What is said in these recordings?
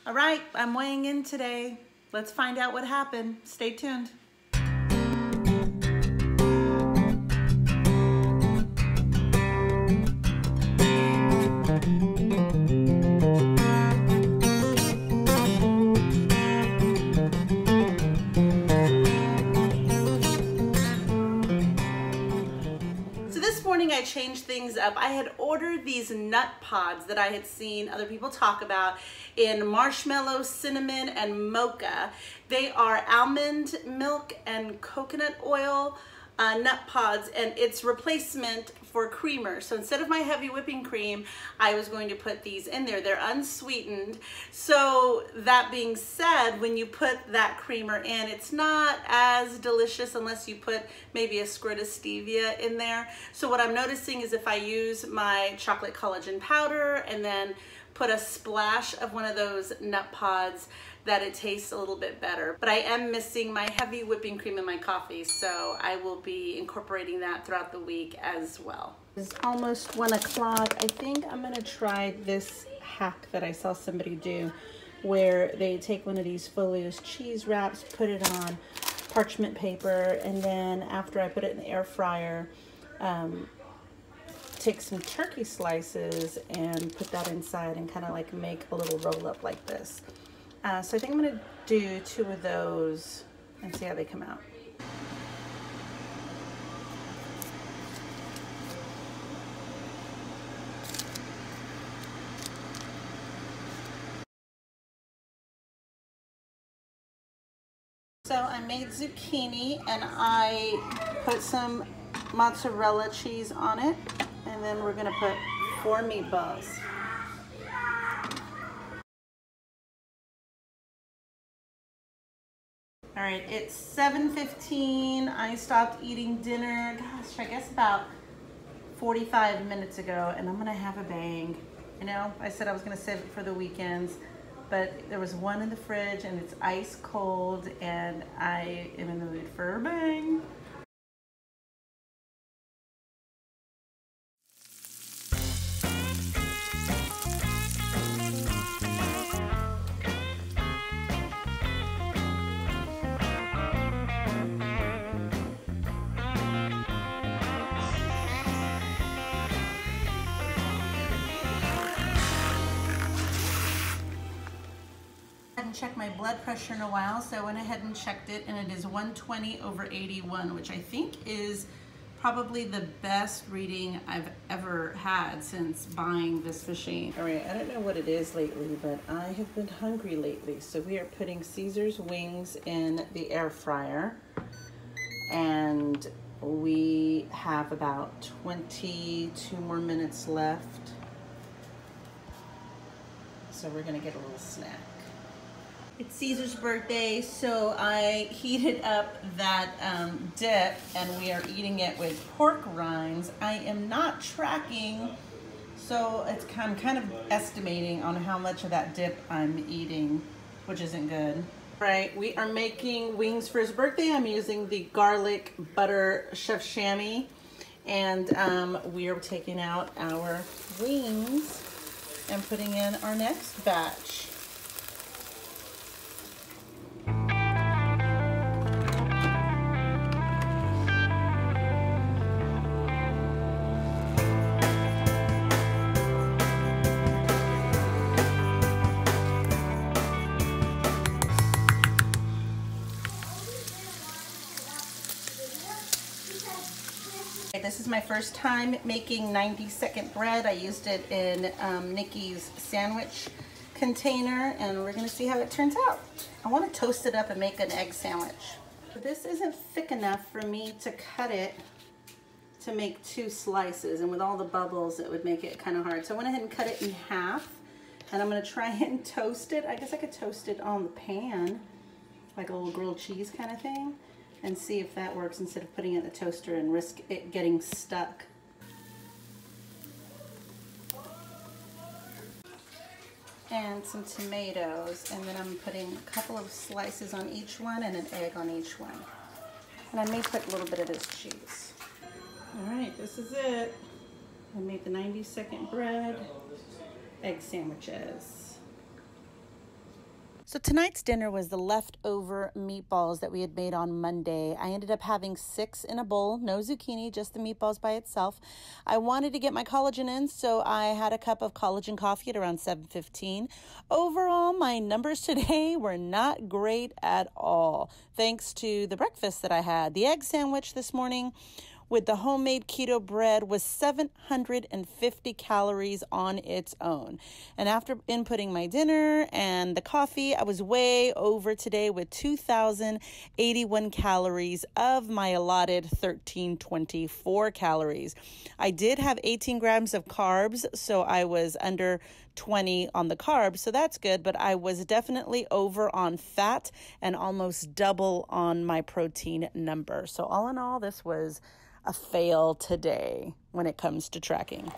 All right, I'm weighing in today. Let's find out what happened. Stay tuned. I changed things up. I had ordered these nut pods that I had seen other people talk about in marshmallow, cinnamon, and mocha. They are almond milk and coconut oil nut pods, and it's replacement for creamer. So instead of my heavy whipping cream, I was going to put these in there. They're unsweetened. So that being said, when you put that creamer in, it's not as delicious unless you put maybe a squirt of stevia in there. So what I'm noticing is if I use my chocolate collagen powder and then put a splash of one of those nut pods, that it tastes a little bit better. But I am missing my heavy whipping cream in my coffee, so I will be incorporating that throughout the week as well. It's almost 1 o'clock. I think I'm gonna try this hack that I saw somebody do, where they take one of these Folio's cheese wraps, put it on parchment paper, and then after I put it in the air fryer, take some turkey slices and put that inside and kind of like make a little roll up like this. So I think I'm gonna do 2 of those and see how they come out. So I made zucchini and I put some mozzarella cheese on it, and then we're gonna put 4 meatballs. All right, it's 7:15. I stopped eating dinner, gosh, I guess about 45 minutes ago, and I'm gonna have a bang. You know, I said I was gonna save it for the weekends, but there was one in the fridge and it's ice cold, and I am in the mood for a bang. I hadn't checked my blood pressure in a while, so I went ahead and checked it, and it is 120/81, which I think is probably the best reading I've ever had since buying this machine. All right, I don't know what it is lately, but I have been hungry lately, so we are putting Caesar's wings in the air fryer, and we have about 22 more minutes left, so we're gonna get a little snack. It's Caesar's birthday, so I heated up that dip, and we are eating it with pork rinds. I am not tracking, so I'm kind of estimating on how much of that dip I'm eating, which isn't good. Right, we are making wings for his birthday. I'm using the garlic butter chef chamois, and we are taking out our wings and putting in our next batch. This is my first time making 90-second bread. I used it in Nikki's sandwich container, and we're gonna see how it turns out. I wanna toast it up and make an egg sandwich. This isn't thick enough for me to cut it to make 2 slices, and with all the bubbles it would make it kind of hard. So I went ahead and cut it in half, and I'm gonna try and toast it. I guess I could toast it on the pan, like a little grilled cheese kind of thing, and see if that works instead of putting it in the toaster and risk it getting stuck. And some tomatoes, and then I'm putting a couple of slices on each one and an egg on each one. And I may put a little bit of this cheese. All right, this is it. I made the 90-second bread egg sandwiches. So tonight's dinner was the leftover meatballs that we had made on Monday. I ended up having 6 in a bowl, no zucchini, just the meatballs by itself. I wanted to get my collagen in, so I had a cup of collagen coffee at around 7:15. Overall, my numbers today were not great at all, thanks to the breakfast that I had. The egg sandwich this morning with the homemade keto bread was 750 calories on its own. And after inputting my dinner and the coffee, I was way over today with 2,081 calories of my allotted 1,324 calories. I did have 18 grams of carbs, so I was under 20 on the carbs, so that's good, but I was definitely over on fat and almost double on my protein number. So all in all, this was a fail today when it comes to tracking.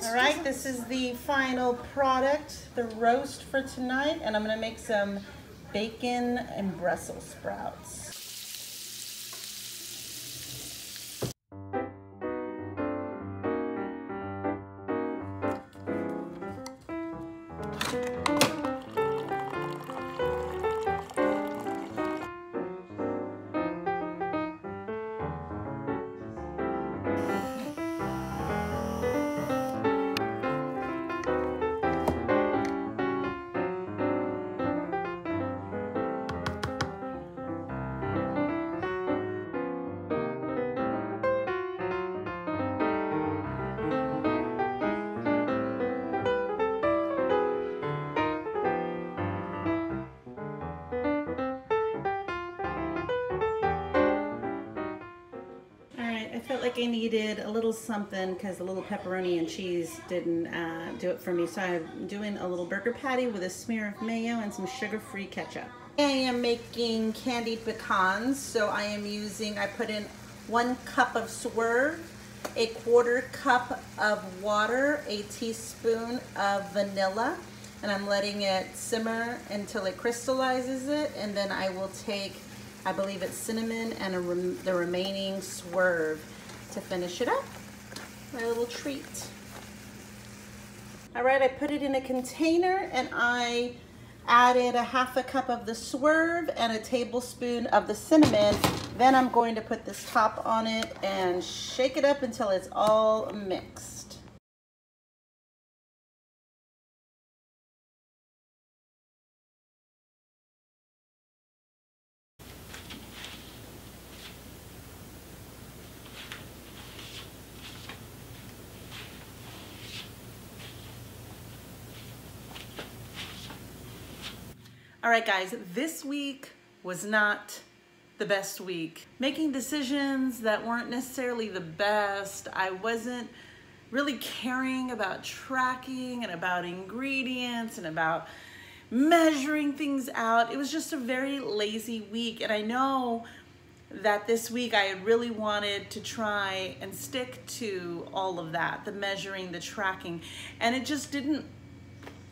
All right, this is the final product, the roast for tonight, and I'm going to make some bacon and Brussels sprouts. I felt like I needed a little something because the little pepperoni and cheese didn't do it for me. So I'm doing a little burger patty with a smear of mayo and some sugar-free ketchup. I am making candied pecans. So I put in 1 cup of Swerve, a 1/4 cup of water, a teaspoon of vanilla, and I'm letting it simmer until it crystallizes it. And then I will take, I believe it's cinnamon and the remaining Swerve to finish it up. My little treat. All right, I put it in a container and I added a 1/2 cup of the Swerve and a tablespoon of the cinnamon. Then I'm going to put this top on it and shake it up until it's all mixed. All right, guys, this week was not the best week. Making decisions that weren't necessarily the best. I wasn't really caring about tracking and about ingredients and about measuring things out. It was just a very lazy week. And I know that this week I had really wanted to try and stick to all of that, the measuring, the tracking, and it just didn't.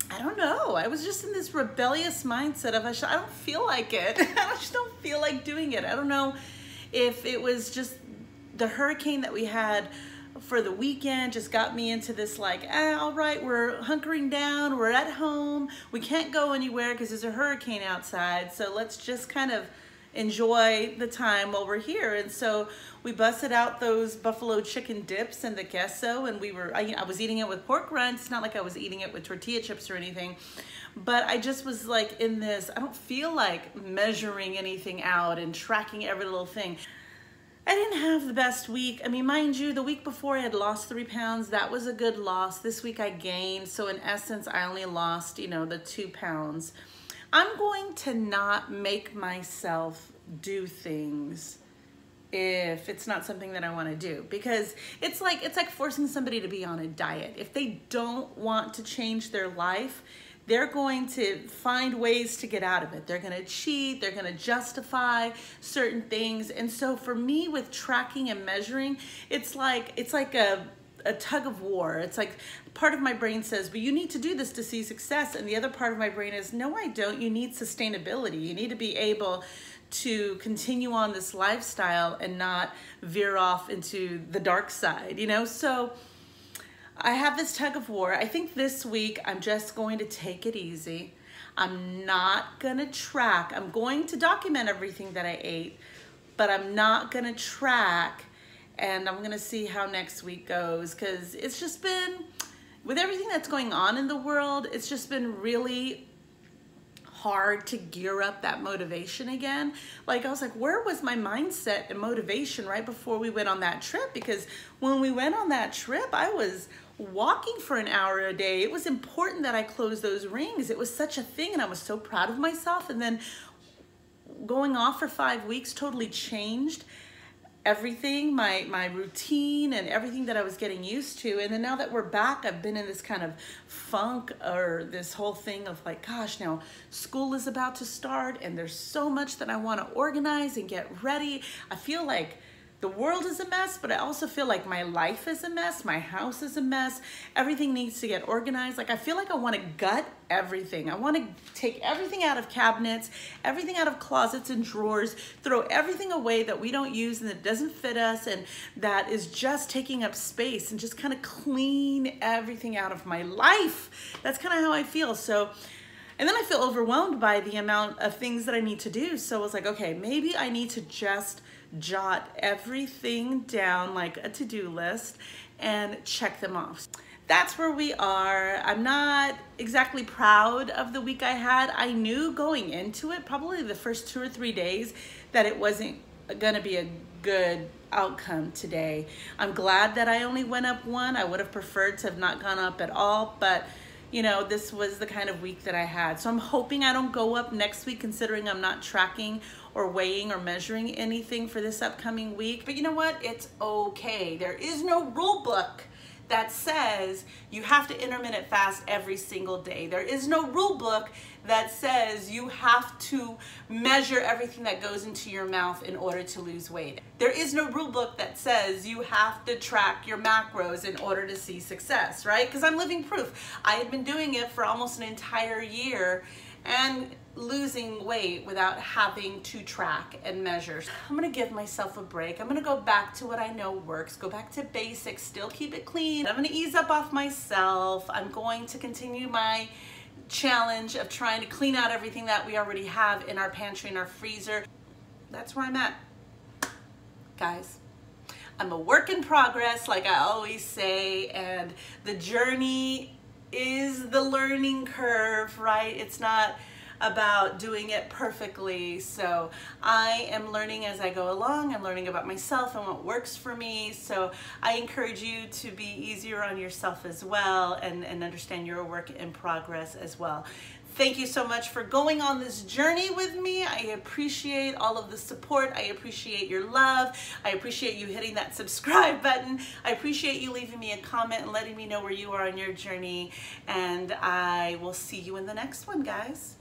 I don't know. I was just in this rebellious mindset of I don't feel like it. I just don't feel like doing it. I don't know if it was just the hurricane that we had for the weekend just got me into this like, all right, we're hunkering down, we're at home, we can't go anywhere because there's a hurricane outside, so let's just kind of enjoy the time while we're here. And so we busted out those buffalo chicken dips and the queso, and I was eating it with pork rinds. It's not like I was eating it with tortilla chips or anything, but I just was like in this, I don't feel like measuring anything out and tracking every little thing. I didn't have the best week. I mean, mind you, the week before I had lost 3 pounds. That was a good loss. This week I gained. So in essence, I only lost, the 2 pounds. I'm going to not make myself do things if it's not something that I want to do, because it's like forcing somebody to be on a diet. If they don't want to change their life, they're going to find ways to get out of it. They're going to cheat, they're going to justify certain things. And so for me with tracking and measuring, it's like a tug of war. It's like part of my brain says, but you need to do this to see success. And the other part of my brain is, no, I don't. You need sustainability. You need to be able to continue on this lifestyle and not veer off into the dark side, you know? So I have this tug of war. I think this week I'm just going to take it easy. I'm not gonna track. I'm going to document everything that I ate, but I'm not gonna track, and I'm gonna see how next week goes, because it's just been, with everything that's going on in the world, it's just been really hard to gear up that motivation again. Like I was like, where was my mindset and motivation right before we went on that trip? Because when we went on that trip, I was walking for an hour a day. It was important that I close those rings. It was such a thing, and I was so proud of myself. And then going off for 5 weeks totally changed everything, my routine and everything that I was getting used to. And then now that we're back, I've been in this kind of funk, or this whole thing of like, gosh, now school is about to start and there's so much that I want to organize and get ready. I feel like the world is a mess, but I also feel like my life is a mess. My house is a mess. Everything needs to get organized. Like I feel like I want to gut everything. I want to take everything out of cabinets, everything out of closets and drawers, throw everything away that we don't use and that doesn't fit us and that is just taking up space, and just kind of clean everything out of my life. That's kind of how I feel. So, and then I feel overwhelmed by the amount of things that I need to do. So I was like, okay, maybe I need to just jot everything down like a to-do list and check them off. That's where we are. I'm not exactly proud of the week I had. I knew going into it, probably the first 2 or 3 days, that it wasn't gonna be a good outcome today. I'm glad that I only went up 1. I would have preferred to have not gone up at all, but you know, this was the kind of week that I had. So I'm hoping I don't go up next week, considering I'm not tracking or weighing or measuring anything for this upcoming week. But you know what? It's okay. There is no rule book that says you have to intermittent fast every single day. There is no rule book that says you have to measure everything that goes into your mouth in order to lose weight. There is no rule book that says you have to track your macros in order to see success, right? Because I'm living proof. I had been doing it for almost an entire year and losing weight without having to track and measure. I'm gonna give myself a break. I'm gonna go back to what I know works, go back to basics, still keep it clean. I'm gonna ease up off myself. I'm going to continue my challenge of trying to clean out everything that we already have in our pantry and our freezer. That's where I'm at, guys. I'm a work in progress, like I always say, and the journey is the learning curve, right? It's not about doing it perfectly. So I am learning as I go along. I'm learning about myself and what works for me. So I encourage you to be easier on yourself as well, and understand you're a work in progress as well. Thank you so much for going on this journey with me. I appreciate all of the support. I appreciate your love. I appreciate you hitting that subscribe button. I appreciate you leaving me a comment and letting me know where you are on your journey. And I will see you in the next one, guys.